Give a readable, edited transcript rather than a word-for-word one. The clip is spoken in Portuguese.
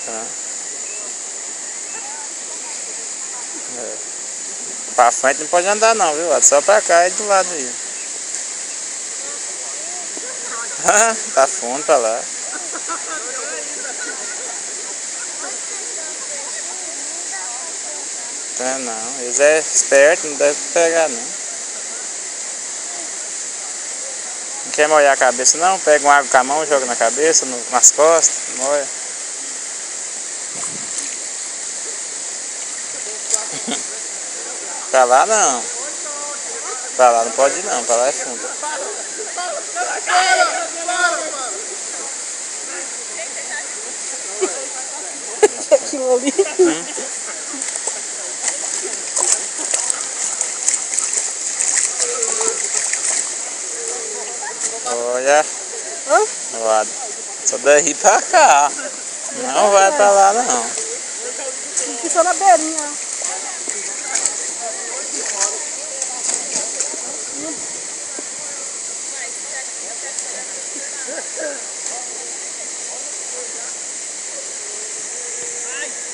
Tá. É. Pra frente não pode andar não, viu? Só pra cá e do lado aí. Tá fundo pra lá. É não, eles é esperto, não deve pegar não. Não quer molhar a cabeça não? Pega uma água com a mão, joga na cabeça, nas costas, molha. Pra lá não. Pra lá não pode ir não, pra lá é fundo. Aquilo ali. Olha. Ó, só daí pra cá. Não vai pra lá não. Ficou na beirinha.